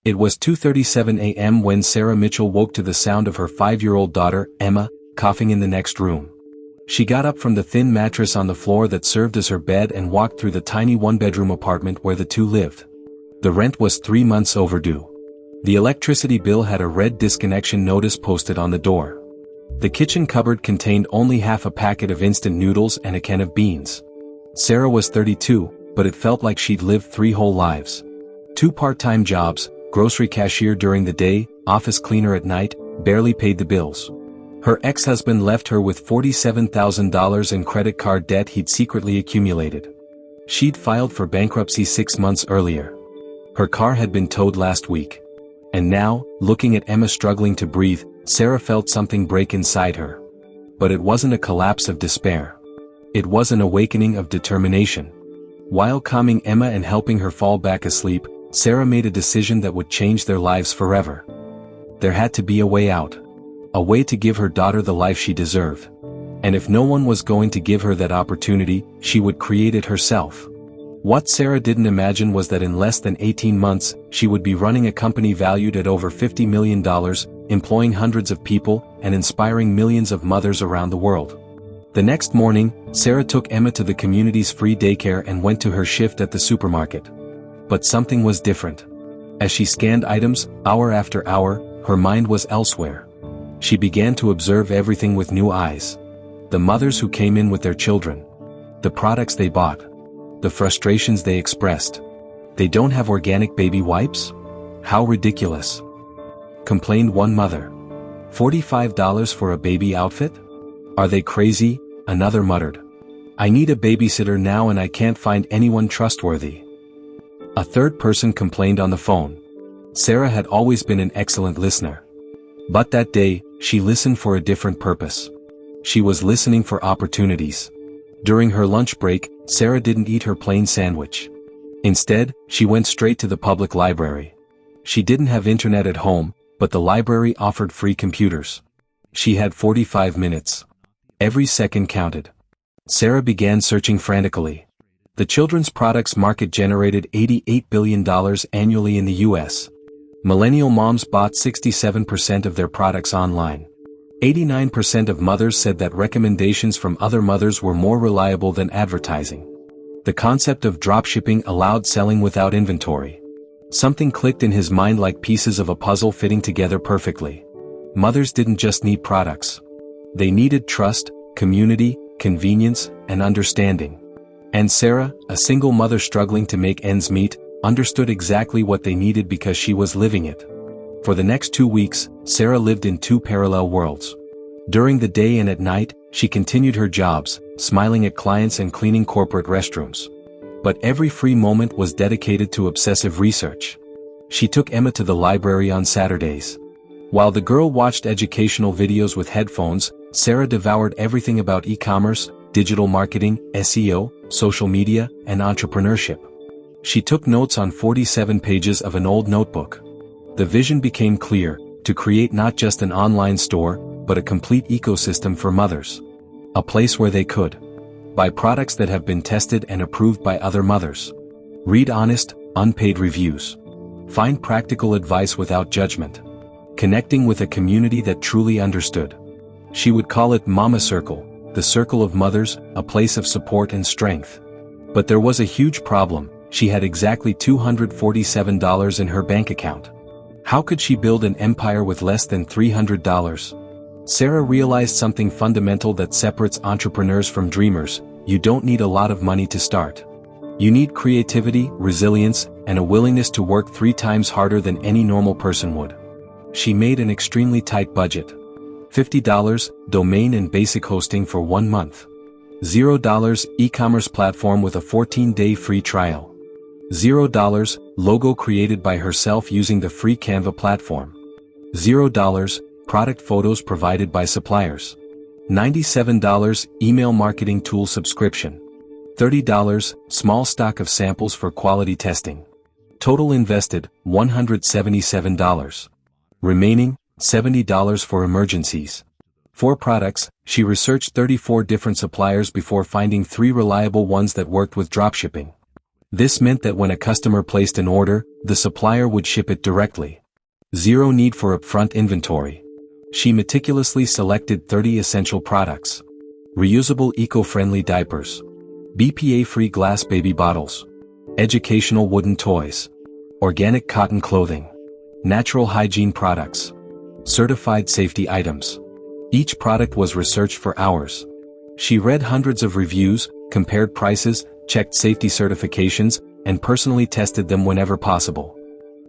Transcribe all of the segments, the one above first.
It was 2:37 a.m. when Sarah Mitchell woke to the sound of her 5-year-old daughter, Emma, coughing in the next room. She got up from the thin mattress on the floor that served as her bed and walked through the tiny one-bedroom apartment where the two lived. The rent was 3 months overdue. The electricity bill had a red disconnection notice posted on the door. The kitchen cupboard contained only half a packet of instant noodles and a can of beans. Sarah was 32, but it felt like she'd lived 3 whole lives. 2 part-time jobs, grocery cashier during the day, office cleaner at night, barely paid the bills. Her ex-husband left her with $47,000 in credit card debt he'd secretly accumulated. She'd filed for bankruptcy 6 months earlier. Her car had been towed last week. And now, looking at Emma struggling to breathe, Sarah felt something break inside her. But it wasn't a collapse of despair. It was an awakening of determination. While calming Emma and helping her fall back asleep, Sarah made a decision that would change their lives forever. There had to be a way out. A way to give her daughter the life she deserved. And if no one was going to give her that opportunity, she would create it herself. What Sarah didn't imagine was that in less than 18 months, she would be running a company valued at over $50 million, employing hundreds of people, and inspiring millions of mothers around the world. The next morning, Sarah took Emma to the community's free daycare and went to her shift at the supermarket. But something was different. As she scanned items, hour after hour, her mind was elsewhere. She began to observe everything with new eyes. The mothers who came in with their children. The products they bought. The frustrations they expressed. They don't have organic baby wipes? How ridiculous. Complained one mother. $45 for a baby outfit? Are they crazy? Another muttered. I need a babysitter now and I can't find anyone trustworthy. A third person complained on the phone. Sarah had always been an excellent listener. But that day, she listened for a different purpose. She was listening for opportunities. During her lunch break, Sarah didn't eat her plain sandwich. Instead, she went straight to the public library. She didn't have internet at home, but the library offered free computers. She had 45 minutes. Every second counted. Sarah began searching frantically. The children's products market generated $88 billion annually in the U.S. Millennial moms bought 67% of their products online. 89% of mothers said that recommendations from other mothers were more reliable than advertising. The concept of dropshipping allowed selling without inventory. Something clicked in his mind like pieces of a puzzle fitting together perfectly. Mothers didn't just need products. They needed trust, community, convenience, and understanding. And Sarah, a single mother struggling to make ends meet, understood exactly what they needed because she was living it. For the next 2 weeks, Sarah lived in 2 parallel worlds. During the day and at night, she continued her jobs, smiling at clients and cleaning corporate restrooms. But every free moment was dedicated to obsessive research. She took Emma to the library on Saturdays. While the girl watched educational videos with headphones, Sarah devoured everything about e-commerce, digital marketing, SEO, social media, and entrepreneurship. She took notes on 47 pages of an old notebook. The vision became clear, to create not just an online store, but a complete ecosystem for mothers. A place where they could buy products that have been tested and approved by other mothers. Read honest, unpaid reviews. Find practical advice without judgment. Connecting with a community that truly understood. She would call it Mama Circle, the circle of mothers, a place of support and strength. But there was a huge problem. She had exactly $247 in her bank account. How could she build an empire with less than $300? Sarah realized something fundamental that separates entrepreneurs from dreamers. You don't need a lot of money to start. You need creativity, resilience, and a willingness to work 3 times harder than any normal person would. She made an extremely tight budget. $50, domain and basic hosting for 1 month. $0, e-commerce platform with a 14-day free trial. $0, logo created by herself using the free Canva platform. $0, product photos provided by suppliers. $97, email marketing tool subscription. $30, small stock of samples for quality testing. Total invested, $177. Remaining, $70 for emergencies. 4 products, she researched 34 different suppliers before finding 3 reliable ones that worked with dropshipping. This meant that when a customer placed an order, the supplier would ship it directly. Zero need for upfront inventory. She meticulously selected 30 essential products. Reusable eco-friendly diapers. BPA-free glass baby bottles. Educational wooden toys. Organic cotton clothing. Natural hygiene products. Certified safety items. Each product was researched for hours. She read hundreds of reviews, compared prices, checked safety certifications, and personally tested them whenever possible.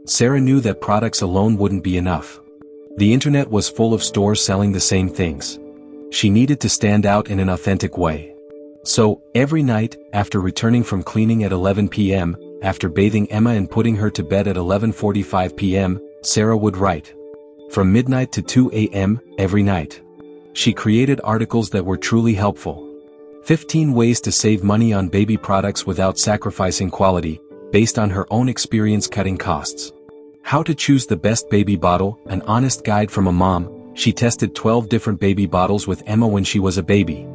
Sarah knew that products alone wouldn't be enough. The internet was full of stores selling the same things. She needed to stand out in an authentic way. So, every night, after returning from cleaning at 11 p.m., after bathing Emma and putting her to bed at 11:45 p.m., Sarah would write. From midnight to 2 a.m., every night. She created articles that were truly helpful. 15 ways to save money on baby products without sacrificing quality, based on her own experience cutting costs. How to choose the best baby bottle, an honest guide from a mom. She tested 12 different baby bottles with Emma when she was a baby.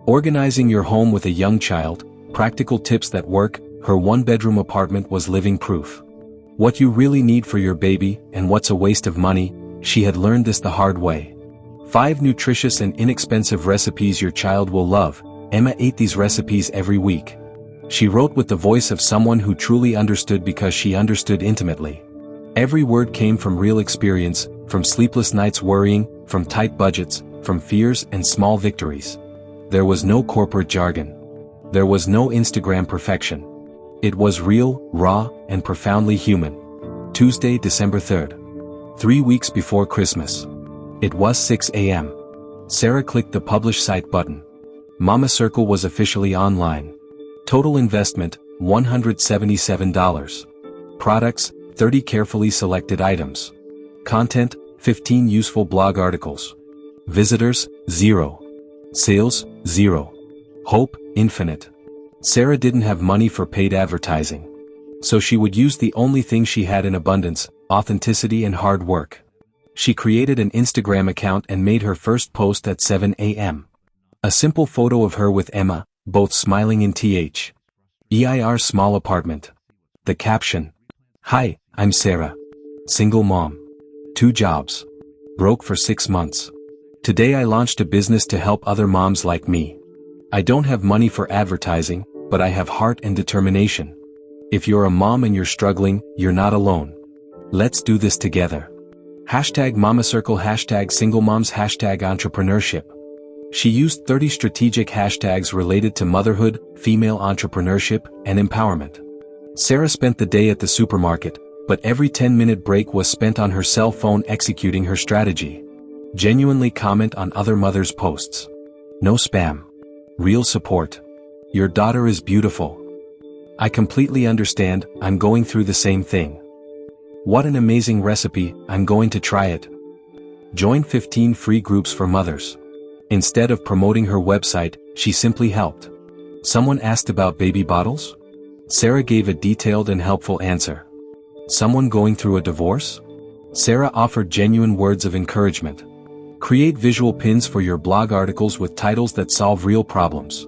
Organizing your home with a young child, practical tips that work. Her one-bedroom apartment was living proof. What you really need for your baby, and what's a waste of money. She had learned this the hard way. 5 nutritious and inexpensive recipes your child will love. Emma ate these recipes every week. She wrote with the voice of someone who truly understood because she understood intimately. Every word came from real experience, from sleepless nights worrying, from tight budgets, from fears and small victories. There was no corporate jargon. There was no Instagram perfection. It was real, raw, and profoundly human. Tuesday, December 3rd. 3 weeks before Christmas. It was 6 a.m. Sarah clicked the Publish Site button. Mama Circle was officially online. Total investment, $177. Products, 30 carefully selected items. Content, 15 useful blog articles. Visitors, 0. Sales, 0. Hope, infinite. Sarah didn't have money for paid advertising. So she would use the only thing she had in abundance, authenticity and hard work. She created an Instagram account and made her first post at 7 a.m. A simple photo of her with Emma, both smiling in her small apartment. The caption. Hi, I'm Sarah. Single mom. 2 jobs. Broke for 6 months. Today I launched a business to help other moms like me. I don't have money for advertising, but I have heart and determination. If you're a mom and you're struggling, you're not alone. Let's do this together. Hashtag Mama Circle, hashtag single moms, hashtag entrepreneurship. She used 30 strategic hashtags related to motherhood, female entrepreneurship, and empowerment. Sarah spent the day at the supermarket, but every 10-minute break was spent on her cell phone executing her strategy. Genuinely comment on other mothers' posts. No spam. Real support. Your daughter is beautiful. I completely understand, I'm going through the same thing. What an amazing recipe, I'm going to try it. Join 15 free groups for mothers. Instead of promoting her website, she simply helped. Someone asked about baby bottles? Sarah gave a detailed and helpful answer. Someone going through a divorce? Sarah offered genuine words of encouragement. Create visual pins for your blog articles with titles that solve real problems.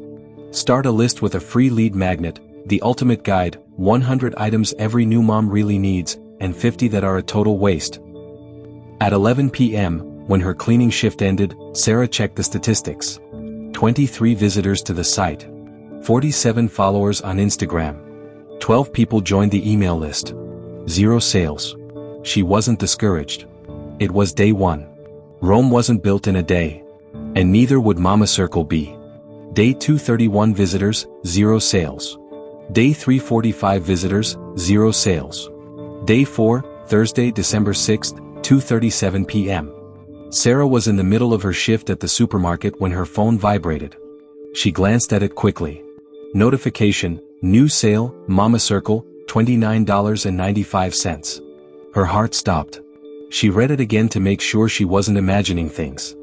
Start a list with a free lead magnet, the ultimate guide, 100 items every new mom really needs, and 50 that are a total waste. At 11 p.m., when her cleaning shift ended, Sarah checked the statistics. 23 visitors to the site. 47 followers on Instagram. 12 people joined the email list. 0 sales. She wasn't discouraged. It was day 1. Rome wasn't built in a day. And neither would Mama Circle be. Day 2, 31 visitors, 0 sales. Day 3, 45 visitors, 0 sales. Day 4, Thursday, December 6th, 2:37 p.m. Sarah was in the middle of her shift at the supermarket when her phone vibrated. She glanced at it quickly. Notification, new sale, Mama Circle, $29.95. Her heart stopped. She read it again to make sure she wasn't imagining things.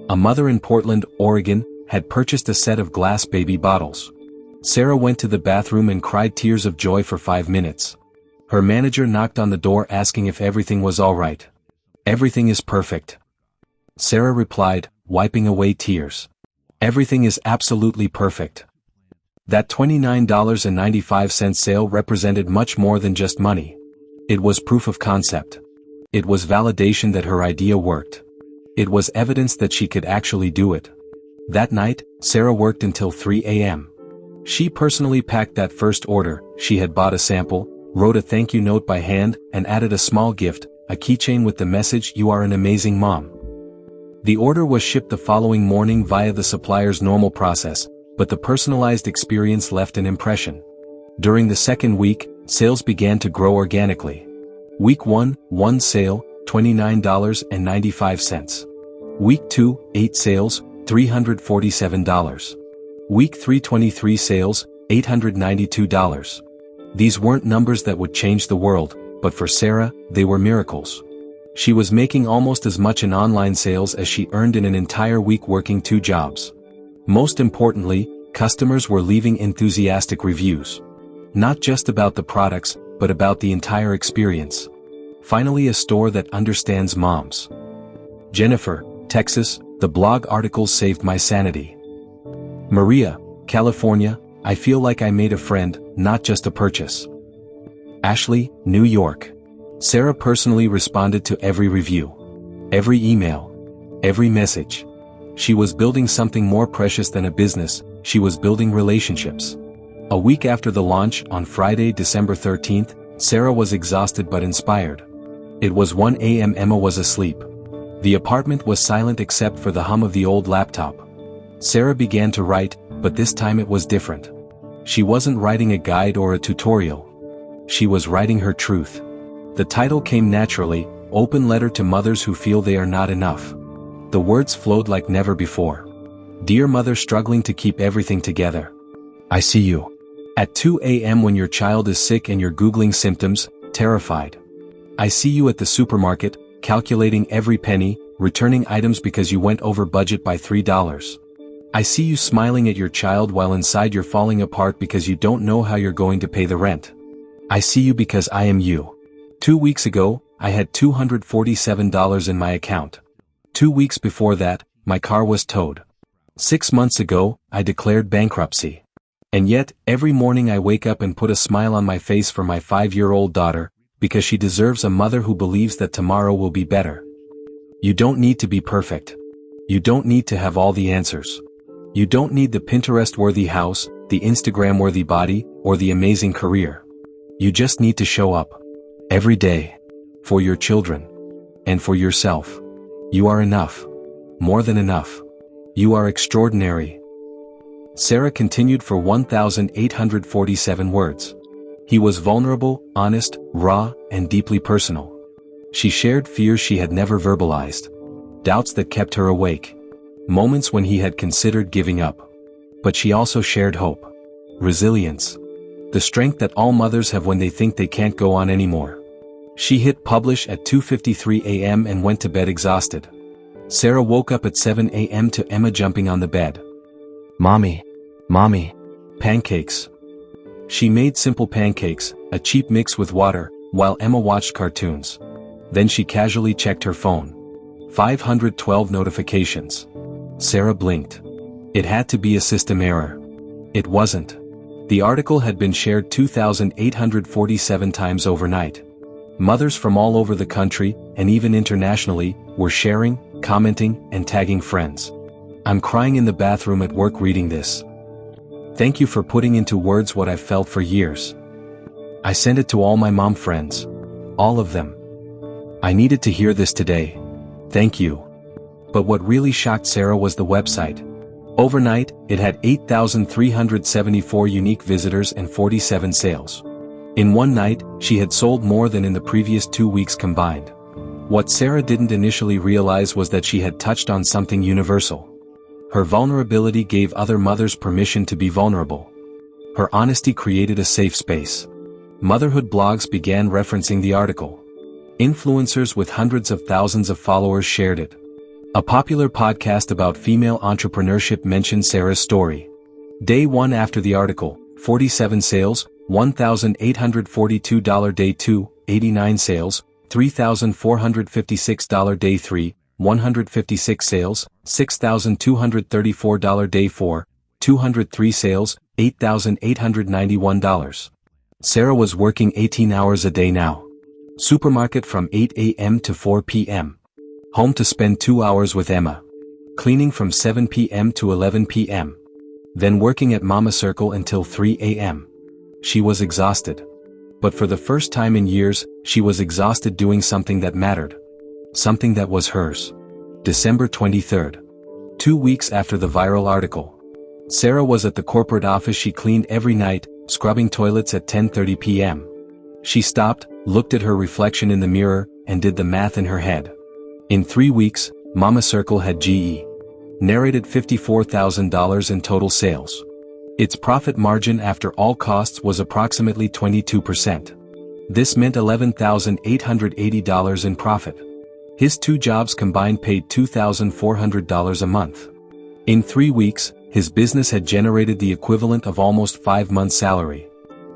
A mother in Portland, Oregon, had purchased a set of glass baby bottles. Sarah went to the bathroom and cried tears of joy for 5 minutes. Her manager knocked on the door asking if everything was all right. Everything is perfect. Sarah replied, wiping away tears. Everything is absolutely perfect. That $29.95 sale represented much more than just money. It was proof of concept. It was validation that her idea worked. It was evidence that she could actually do it. That night, Sarah worked until 3 a.m. She personally packed that first order. She had bought a sample, wrote a thank you note by hand, and added a small gift, a keychain with the message, "You are an amazing mom." The order was shipped the following morning via the supplier's normal process, but the personalized experience left an impression. During the second week, sales began to grow organically. Week 1, 1 sale, $29.95. Week 2, 8 sales, $347. Week 3, 23 sales, $892. These weren't numbers that would change the world, but for Sarah, they were miracles. She was making almost as much in online sales as she earned in an entire week working 2 jobs. Most importantly, customers were leaving enthusiastic reviews. Not just about the products, but about the entire experience. Finally, a store that understands moms. Jennifer, Texas, the blog articles saved my sanity. Maria, California, I feel like I made a friend, not just a purchase. Ashley, New York. Sarah personally responded to every review. Every email. Every message. She was building something more precious than a business, she was building relationships. A week after the launch, on Friday, December 13th, Sarah was exhausted but inspired. It was 1 a.m. Emma was asleep. The apartment was silent except for the hum of the old laptop. Sarah began to write, but this time it was different. She wasn't writing a guide or a tutorial. She was writing her truth. The title came naturally, Open Letter to Mothers Who Feel They Are Not Enough. The words flowed like never before. Dear mother struggling to keep everything together. I see you. At 2 a.m. when your child is sick and you're Googling symptoms, terrified. I see you at the supermarket, calculating every penny, returning items because you went over budget by $3. I see you smiling at your child while inside you're falling apart because you don't know how you're going to pay the rent. I see you because I am you. 2 weeks ago, I had $247 in my account. 2 weeks before that, my car was towed. 6 months ago, I declared bankruptcy. And yet, every morning I wake up and put a smile on my face for my 5-year-old daughter, because she deserves a mother who believes that tomorrow will be better. You don't need to be perfect. You don't need to have all the answers. You don't need the Pinterest-worthy house, the Instagram-worthy body, or the amazing career. You just need to show up. Every day. For your children. And for yourself. You are enough. More than enough. You are extraordinary. Sarah continued for 1,847 words. He was vulnerable, honest, raw, and deeply personal. She shared fears she had never verbalized. Doubts that kept her awake. Moments when he had considered giving up. But she also shared hope. Resilience. The strength that all mothers have when they think they can't go on anymore. She hit publish at 2:53 a.m. and went to bed exhausted. Sarah woke up at 7 a.m. to Emma jumping on the bed. Mommy. Mommy. Pancakes. She made simple pancakes, a cheap mix with water, while Emma watched cartoons. Then she casually checked her phone. 512 notifications. Sarah blinked. It had to be a system error. It wasn't. The article had been shared 2,847 times overnight. Mothers from all over the country, and even internationally, were sharing, commenting, and tagging friends. I'm crying in the bathroom at work reading this. Thank you for putting into words what I've felt for years. I sent it to all my mom friends. All of them. I needed to hear this today. Thank you. But what really shocked Sarah was the website. Overnight, it had 8,374 unique visitors and 47 sales. In one night, she had sold more than in the previous 2 weeks combined. What Sarah didn't initially realize was that she had touched on something universal. Her vulnerability gave other mothers permission to be vulnerable. Her honesty created a safe space. Motherhood blogs began referencing the article. Influencers with hundreds of thousands of followers shared it. A popular podcast about female entrepreneurship mentioned Sarah's story. Day 1 after the article, 47 sales, $1,842. Day 2, 89 sales, $3,456. Day 3, 156 sales, $6,234. Day 4, 203 sales, $8,891. Sarah was working 18 hours a day now. Supermarket from 8 a.m. to 4 p.m. Home to spend 2 hours with Emma. Cleaning from 7 p.m. to 11 p.m. Then working at Mama Circle until 3 a.m. She was exhausted. But for the first time in years, she was exhausted doing something that mattered. Something that was hers. December 23rd. 2 weeks after the viral article. Sarah was at the corporate office she cleaned every night, scrubbing toilets at 10:30 p.m. She stopped, looked at her reflection in the mirror, and did the math in her head. In 3 weeks, Mama Circle had narrated $54,000 in total sales. Its profit margin after all costs was approximately 22%. This meant $11,880 in profit. His 2 jobs combined paid $2,400 a month. In 3 weeks, his business had generated the equivalent of almost 5 months' salary.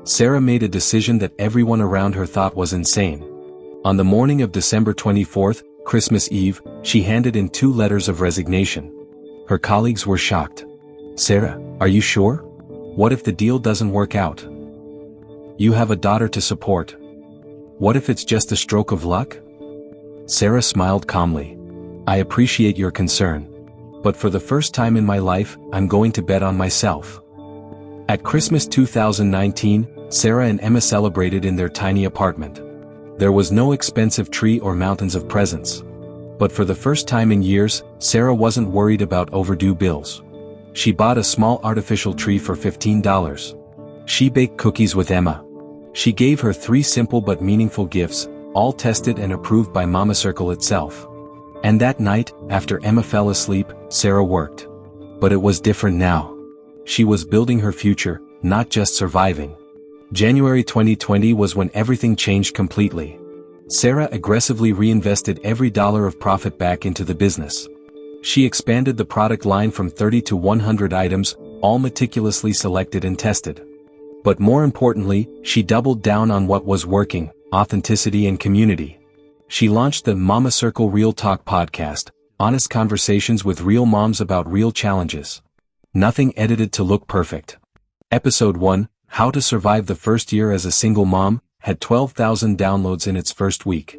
Sarah made a decision that everyone around her thought was insane. On the morning of December 24th, Christmas Eve, she handed in 2 letters of resignation. Her colleagues were shocked. "Sarah, are you sure? What if the deal doesn't work out? You have a daughter to support. What if it's just a stroke of luck?" Sarah smiled calmly. "I appreciate your concern. But for the first time in my life, I'm going to bet on myself." At Christmas 2019, Sarah and Emma celebrated in their tiny apartment. There was no expensive tree or mountains of presents. But for the first time in years, Sarah wasn't worried about overdue bills. She bought a small artificial tree for $15. She baked cookies with Emma. She gave her 3 simple but meaningful gifts, all tested and approved by Mama Circle itself. And that night, after Emma fell asleep, Sarah worked. But it was different now. She was building her future, not just surviving. January 2020 was when everything changed completely. Sarah aggressively reinvested every dollar of profit back into the business. She expanded the product line from 30 to 100 items, all meticulously selected and tested. But more importantly, she doubled down on what was working: authenticity and community. She launched the Mama Circle Real Talk podcast, honest conversations with real moms about real challenges. Nothing edited to look perfect. Episode 1, How to Survive the First Year as a Single Mom, had 12,000 downloads in its first week.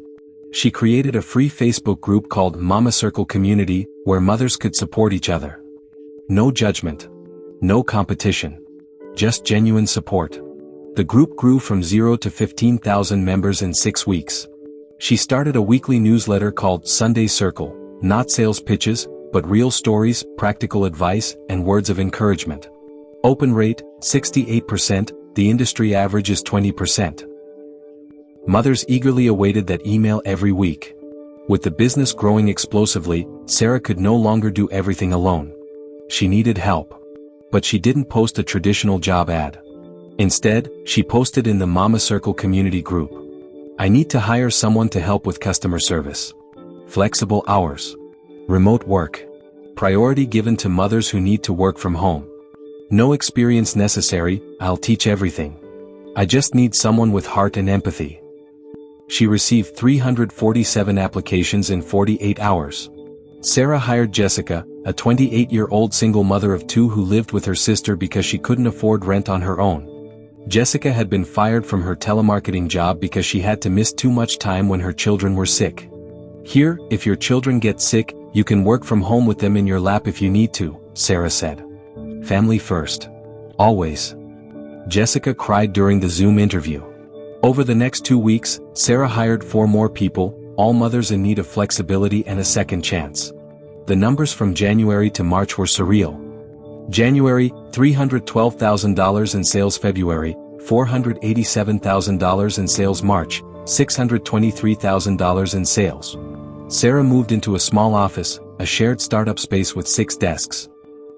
She created a free Facebook group called Mama Circle Community, where mothers could support each other. No judgment. No competition. Just genuine support. The group grew from 0 to 15,000 members in 6 weeks. She started a weekly newsletter called Sunday Circle, not sales pitches, but real stories, practical advice, and words of encouragement. Open rate, 68%, the industry average is 20%. Mothers eagerly awaited that email every week. With the business growing explosively, Sarah could no longer do everything alone. She needed help. But she didn't post a traditional job ad. Instead, she posted in the Mama Circle community group. "I need to hire someone to help with customer service. Flexible hours. Remote work. Priority given to mothers who need to work from home. No experience necessary, I'll teach everything. I just need someone with heart and empathy." She received 347 applications in 48 hours. Sarah hired Jessica, a 28-year-old single mother of 2 who lived with her sister because she couldn't afford rent on her own. Jessica had been fired from her telemarketing job because she had to miss too much time when her children were sick. "Here, if your children get sick, you can work from home with them in your lap if you need to," Sarah said. "Family first. Always." Jessica cried during the Zoom interview. Over the next 2 weeks, Sarah hired 4 more people, all mothers in need of flexibility and a second chance. The numbers from January to March were surreal. January, $312,000 in sales. February, $487,000 in sales. March, $623,000 in sales. Sarah moved into a small office, a shared startup space with 6 desks.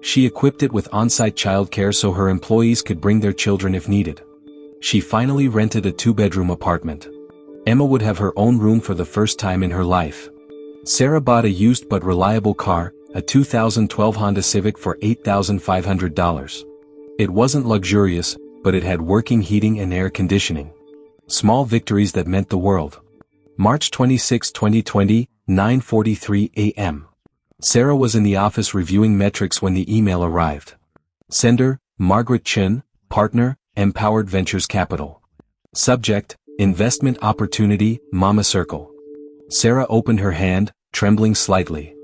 She equipped it with on-site childcare so her employees could bring their children if needed. She finally rented a 2-bedroom apartment. Emma would have her own room for the first time in her life. Sarah bought a used but reliable car, a 2012 Honda Civic for $8,500. It wasn't luxurious, but it had working heating and air conditioning. Small victories that meant the world. March 26, 2020, 9:43 a.m. Sarah was in the office reviewing metrics when the email arrived. Sender, Margaret Chen, Partner, Empowered Ventures Capital. Subject, Investment Opportunity, Mama Circle. Sarah opened her hand, trembling slightly.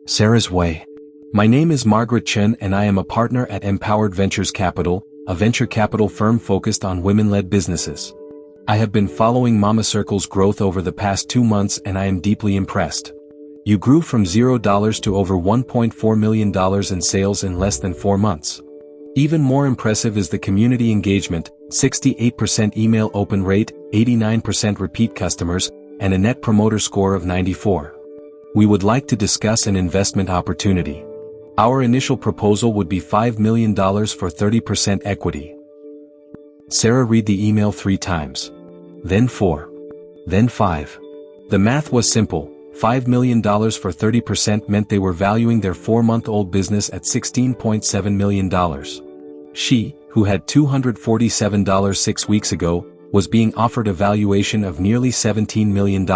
Sarah's way. My name is Margaret Chen and I am a partner at Empowered Ventures Capital, a venture capital firm focused on women-led businesses. I have been following Mama Circle's growth over the past 2 months and I am deeply impressed. You grew from $0 to over $1.4 million in sales in less than 4 months. Even more impressive is the community engagement, 68% email open rate, 89% repeat customers, and a net promoter score of 94. We would like to discuss an investment opportunity. Our initial proposal would be $5 million for 30% equity. Sarah read the email 3 times. Then 4. Then 5. The math was simple. $5 million for 30% meant they were valuing their 4-month-old business at $16.7 million. She, who had $247 6 weeks ago, was being offered a valuation of nearly $17 million.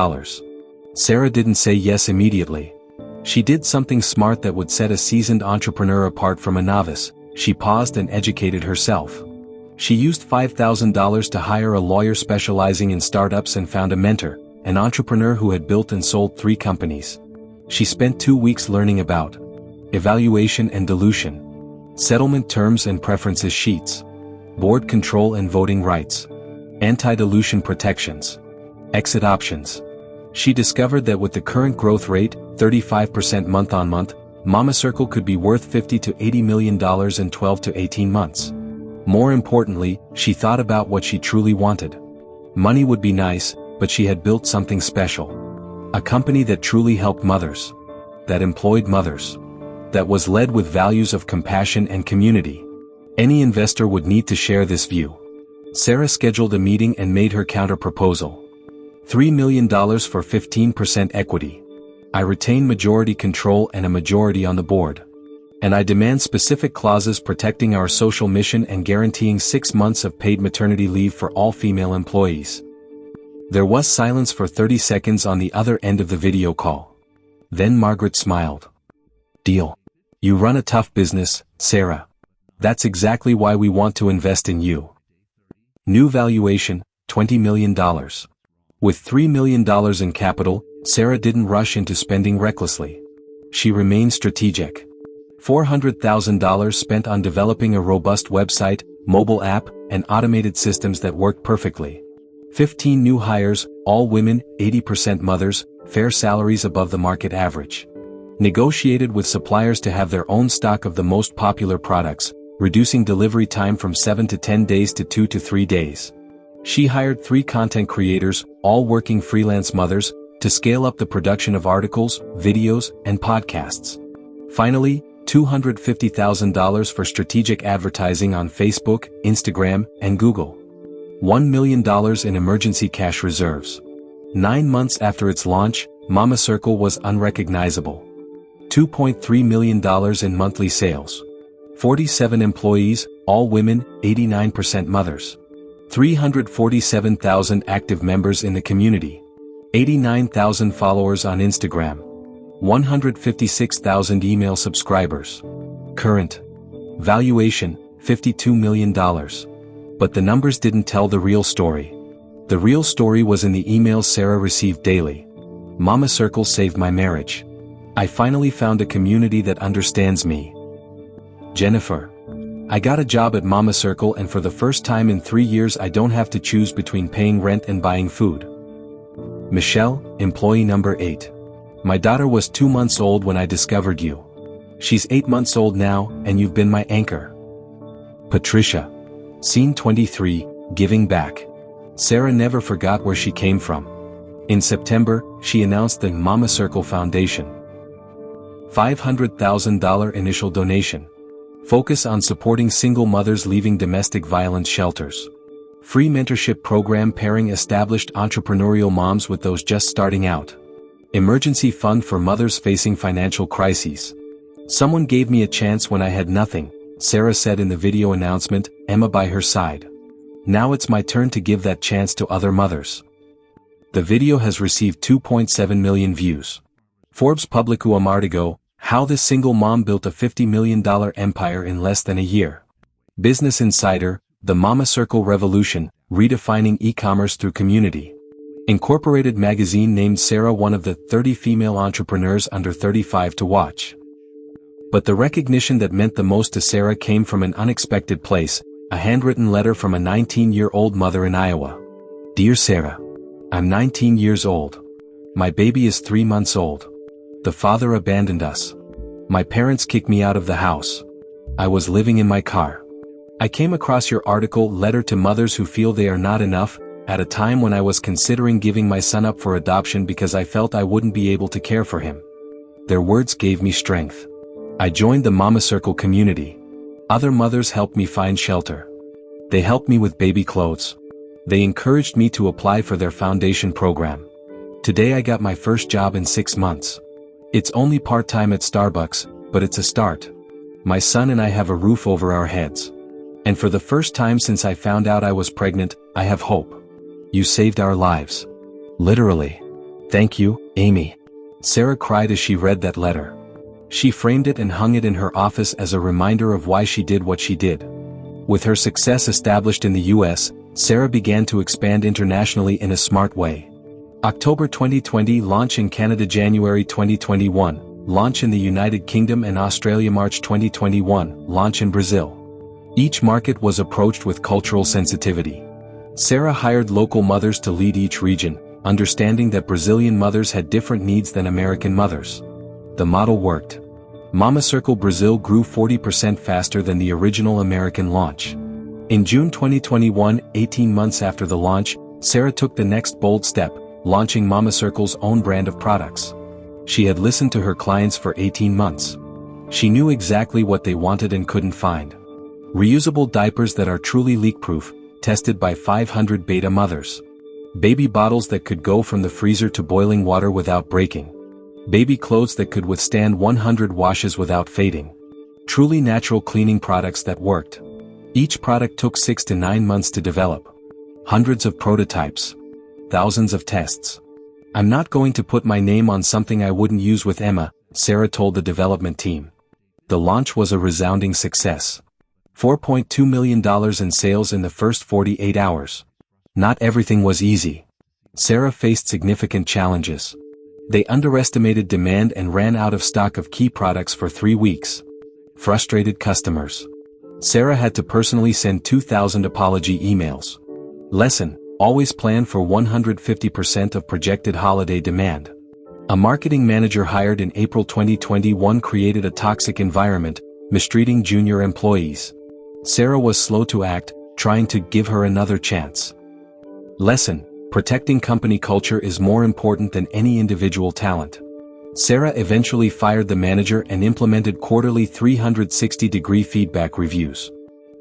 Sarah didn't say yes immediately. She did something smart that would set a seasoned entrepreneur apart from a novice. She paused and educated herself. She used $5,000 to hire a lawyer specializing in startups and found a mentor, an entrepreneur who had built and sold 3 companies. She spent 2 weeks learning about evaluation and dilution, settlement terms and preferences sheets, board control and voting rights, anti-dilution protections, exit options. She discovered that with the current growth rate, 35% month-on-month, Mama Circle could be worth $50 to $80 million in 12 to 18 months. More importantly, she thought about what she truly wanted. Money would be nice, but she had built something special. A company that truly helped mothers. That employed mothers. That was led with values of compassion and community. Any investor would need to share this view. Sarah scheduled a meeting and made her counter-proposal. $3 million for 15% equity. I retain majority control and a majority on the board. And I demand specific clauses protecting our social mission and guaranteeing 6 months of paid maternity leave for all female employees. There was silence for 30 seconds on the other end of the video call. Then Margaret smiled. Deal. You run a tough business, Sarah. That's exactly why we want to invest in you. New valuation, $20 million. With $3 million in capital, Sarah didn't rush into spending recklessly. She remained strategic. $400,000 spent on developing a robust website, mobile app, and automated systems that worked perfectly. 15 new hires, all women, 80% mothers, fair salaries above the market average. Negotiated with suppliers to have their own stock of the most popular products, reducing delivery time from 7 to 10 days to 2 to 3 days. She hired 3 content creators, all working freelance mothers, to scale up the production of articles, videos, and podcasts. Finally, $250,000 for strategic advertising on Facebook, Instagram, and Google. $1 million in emergency cash reserves. 9 months after its launch, Mama Circle was unrecognizable. $2.3 million in monthly sales. 47 employees, all women, 89% mothers. 347,000 active members in the community. 89,000 followers on Instagram. 156,000 email subscribers. Current valuation, $52 million. But the numbers didn't tell the real story. The real story was in the emails Sarah received daily. Mama Circle saved my marriage. I finally found a community that understands me. Jennifer. I got a job at Mama Circle and for the first time in 3 years I don't have to choose between paying rent and buying food. Michelle, employee number 8. My daughter was 2 months old when I discovered you. She's 8 months old now, and you've been my anchor. Patricia. Scene 23, Giving Back. Sarah never forgot where she came from. In September, she announced the Mama Circle Foundation. $500,000 initial donation. Focus on supporting single mothers leaving domestic violence shelters. Free mentorship program pairing established entrepreneurial moms with those just starting out. Emergency fund for mothers facing financial crises. Someone gave me a chance when I had nothing, Sarah said in the video announcement, Emma by her side. Now it's my turn to give that chance to other mothers. The video has received 2.7 million views. Forbes publicó a Martigo, How this single mom built a $50 million empire in less than a year. Business Insider, The Mama Circle Revolution, Redefining E-Commerce Through Community. Incorporated magazine named Sarah one of the 30 female entrepreneurs under 35 to watch. But the recognition that meant the most to Sarah came from an unexpected place, a handwritten letter from a 19-year-old mother in Iowa. Dear Sarah, I'm 19 years old. My baby is 3 months old. The father abandoned us. My parents kicked me out of the house. I was living in my car. I came across your article, Letter to Mothers Who Feel They Are Not Enough, at a time when I was considering giving my son up for adoption because I felt I wouldn't be able to care for him. Their words gave me strength. I joined the Mama Circle community. Other mothers helped me find shelter. They helped me with baby clothes. They encouraged me to apply for their foundation program. Today I got my first job in 6 months. It's only part-time at Starbucks, but it's a start. My son and I have a roof over our heads. And for the first time since I found out I was pregnant, I have hope. You saved our lives. Literally. Thank you, Amy. Sarah cried as she read that letter. She framed it and hung it in her office as a reminder of why she did what she did. With her success established in the US, Sarah began to expand internationally in a smart way. October 2020 launch in Canada, January 2021, launch in the United Kingdom and Australia, March 2021, launch in Brazil. Each market was approached with cultural sensitivity. Sarah hired local mothers to lead each region, understanding that Brazilian mothers had different needs than American mothers. The model worked. Mama Circle Brazil grew 40% faster than the original American launch. In June 2021, 18 months after the launch, Sarah took the next bold step, launching Mama Circle's own brand of products. She had listened to her clients for 18 months. She knew exactly what they wanted and couldn't find. Reusable diapers that are truly leak-proof, tested by 500 beta mothers. Baby bottles that could go from the freezer to boiling water without breaking. Baby clothes that could withstand 100 washes without fading. Truly natural cleaning products that worked. Each product took 6 to 9 months to develop. Hundreds of prototypes. Thousands of tests. I'm not going to put my name on something I wouldn't use with Emma, Sarah told the development team. The launch was a resounding success. $4.2 million in sales in the first 48 hours. Not everything was easy. Sarah faced significant challenges. They underestimated demand and ran out of stock of key products for 3 weeks. Frustrated customers. Sarah had to personally send 2,000 apology emails. Lesson: always plan for 150% of projected holiday demand. A marketing manager hired in April 2021 created a toxic environment, mistreating junior employees. Sarah was slow to act, trying to give her another chance. Lesson: protecting company culture is more important than any individual talent. Sarah eventually fired the manager and implemented quarterly 360-degree feedback reviews.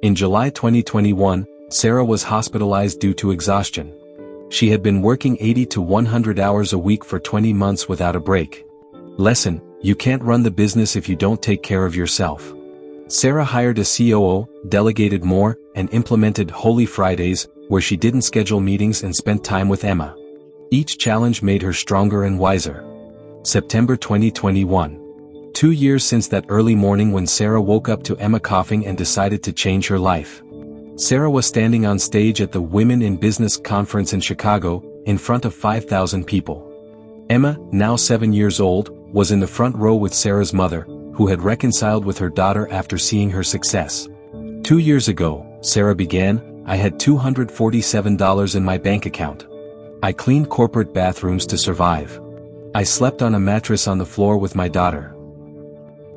In July 2021, Sarah was hospitalized due to exhaustion. She had been working 80 to 100 hours a week for 20 months without a break. Lesson: you can't run the business if you don't take care of yourself. Sarah hired a COO, delegated more, and implemented Holy Fridays, where she didn't schedule meetings and spent time with Emma. Each challenge made her stronger and wiser. September 2021. 2 years since that early morning when Sarah woke up to Emma coughing and decided to change her life. Sarah was standing on stage at the Women in Business conference in Chicago, in front of 5,000 people. Emma, now 7 years old, was in the front row with Sarah's mother, who had reconciled with her daughter after seeing her success. 2 years ago, Sarah began, I had $247 in my bank account. I cleaned corporate bathrooms to survive. I slept on a mattress on the floor with my daughter.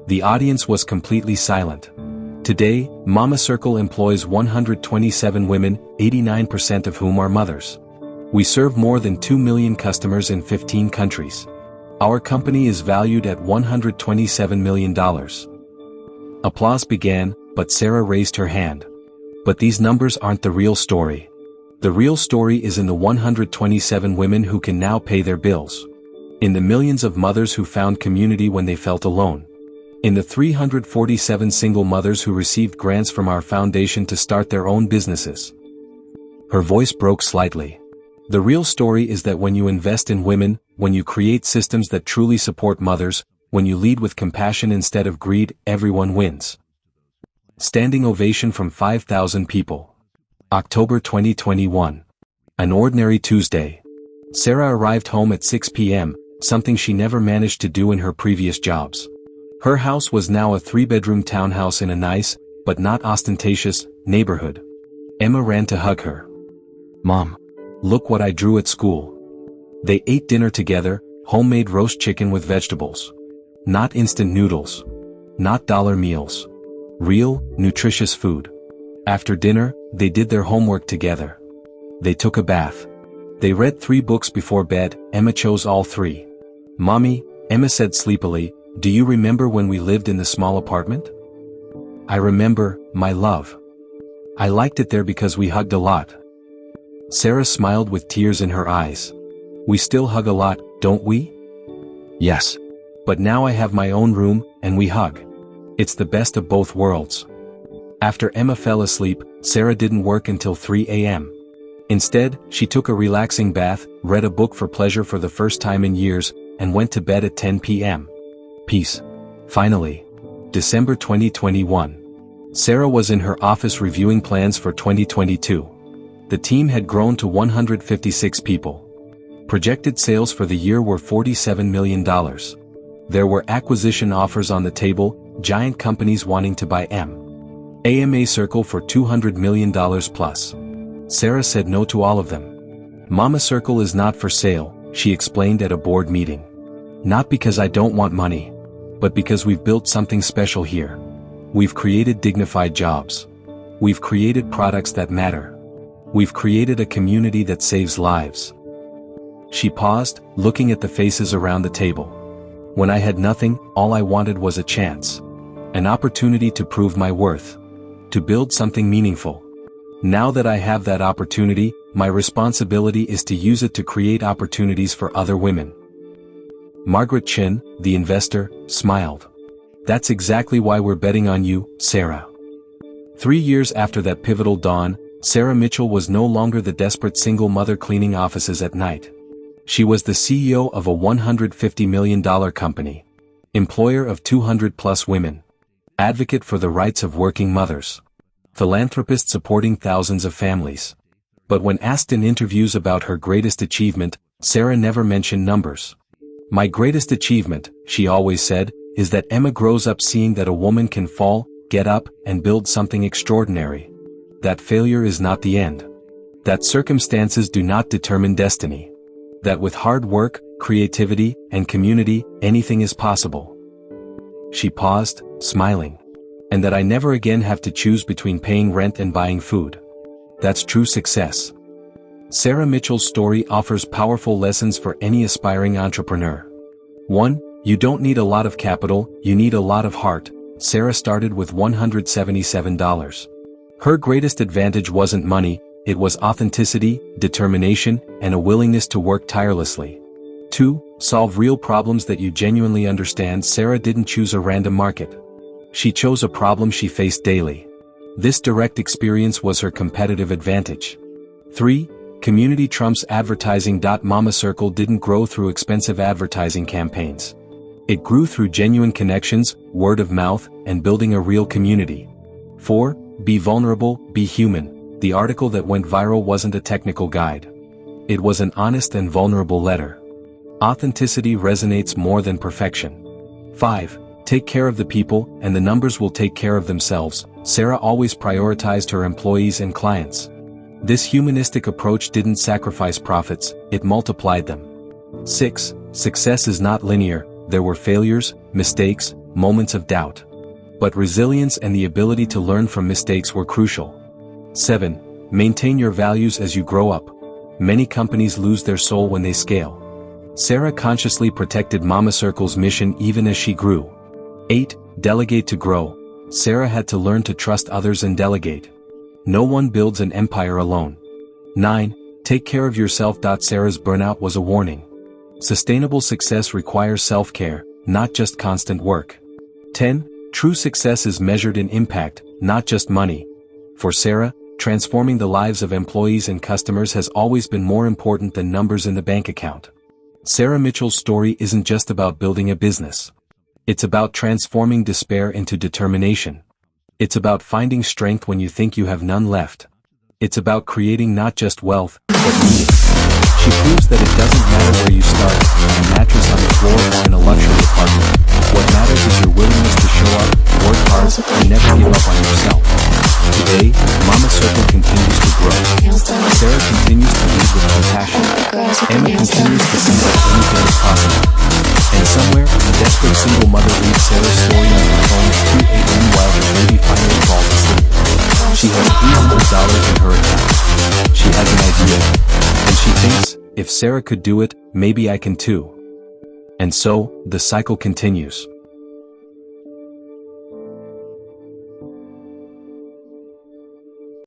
The audience was completely silent. Today, Mama Circle employs 127 women, 89% of whom are mothers. We serve more than 2 million customers in 15 countries. Our company is valued at $127 million. Applause began, but Sarah raised her hand. But these numbers aren't the real story. The real story is in the 127 women who can now pay their bills. In the millions of mothers who found community when they felt alone. In the 347 single mothers who received grants from our foundation to start their own businesses. Her voice broke slightly. The real story is that when you invest in women, when you create systems that truly support mothers, When you lead with compassion instead of greed, everyone wins. Standing ovation from 5,000 people. October 2021. An ordinary Tuesday. Sarah arrived home at 6 p.m., something she never managed to do in her previous jobs. Her house was now a 3-bedroom townhouse in a nice, but not ostentatious, neighborhood. Emma ran to hug her. "Mom, look what I drew at school." They ate dinner together, homemade roast chicken with vegetables. Not instant noodles. Not dollar meals. Real, nutritious food. After dinner, they did their homework together. They took a bath. They read 3 books before bed. Emma chose all 3. "Mommy," Emma said sleepily, "do you remember when we lived in the small apartment?" "I remember, my love. I liked it there because we hugged a lot." Sarah smiled with tears in her eyes. "We still hug a lot, don't we?" "Yes. But now I have my own room, and we hug. It's the best of both worlds." After Emma fell asleep, Sarah didn't work until 3 a.m. Instead, she took a relaxing bath, read a book for pleasure for the first time in years, and went to bed at 10 p.m. Peace. Finally. December 2021. Sarah was in her office reviewing plans for 2022. The team had grown to 156 people. Projected sales for the year were $47 million. There were acquisition offers on the table, giant companies wanting to buy AMA Circle for $200 million plus. Sarah said no to all of them. "Mama Circle is not for sale," she explained at a board meeting. "Not because I don't want money, but because we've built something special here. We've created dignified jobs. We've created products that matter. We've created a community that saves lives." She paused, looking at the faces around the table. "When I had nothing, all I wanted was a chance. An opportunity to prove my worth. To build something meaningful. Now that I have that opportunity, my responsibility is to use it to create opportunities for other women." Margaret Chin, the investor, smiled. "That's exactly why we're betting on you, Sarah." 3 years after that pivotal dawn, Sarah Mitchell was no longer the desperate single mother cleaning offices at night. She was the CEO of a $150 million company. Employer of 200+ women. Advocate for the rights of working mothers. Philanthropist supporting thousands of families. But when asked in interviews about her greatest achievement, Sarah never mentioned numbers. "My greatest achievement," she always said, "is that Emma grows up seeing that a woman can fall, get up, and build something extraordinary. That failure is not the end. That circumstances do not determine destiny. That with hard work, creativity, and community, anything is possible." She paused, smiling. "And that I never again have to choose between paying rent and buying food. That's true success." Sarah Mitchell's story offers powerful lessons for any aspiring entrepreneur. 1. You don't need a lot of capital, you need a lot of heart. Sarah started with $177. Her greatest advantage wasn't money, it was authenticity, determination, and a willingness to work tirelessly. 2. Solve real problems that you genuinely understand. Sarah didn't choose a random market. She chose a problem she faced daily. This direct experience was her competitive advantage. 3. Community trumps advertising. Mama Circle didn't grow through expensive advertising campaigns. It grew through genuine connections, word of mouth, and building a real community. 4. Be vulnerable, be human. The article that went viral wasn't a technical guide. It was an honest and vulnerable letter. Authenticity resonates more than perfection. 5. Take care of the people, and the numbers will take care of themselves. Sarah always prioritized her employees and clients. This humanistic approach didn't sacrifice profits, it multiplied them. 6. Success is not linear, there were failures, mistakes, moments of doubt. But resilience and the ability to learn from mistakes were crucial. 7. Maintain your values as you grow up. Many companies lose their soul when they scale. Sarah consciously protected Mama Circle's mission even as she grew. 8. Delegate to grow. Sarah had to learn to trust others and delegate. No one builds an empire alone. 9. Take care of yourself. Sarah's burnout was a warning. Sustainable success requires self-care, not just constant work. 10. True success is measured in impact, not just money. For Sarah, transforming the lives of employees and customers has always been more important than numbers in the bank account. Sarah Mitchell's story isn't just about building a business. It's about transforming despair into determination. It's about finding strength when you think you have none left. It's about creating not just wealth, but meaning. She proves that it doesn't matter where you start, on a mattress on the floor or in a luxury apartment. What matters is your willingness to show up, work hard, and never give up on yourself. Today, Mama Circle continues to grow. Sarah continues to lead with compassion. Emma continues to see that anything is possible. And somewhere, a desperate single mother reads Sarah's story on her phone at 2 a.m. while her baby finally falls asleep. She has $300 in her account. She has an idea. And she thinks, if Sarah could do it, maybe I can too. And so, the cycle continues.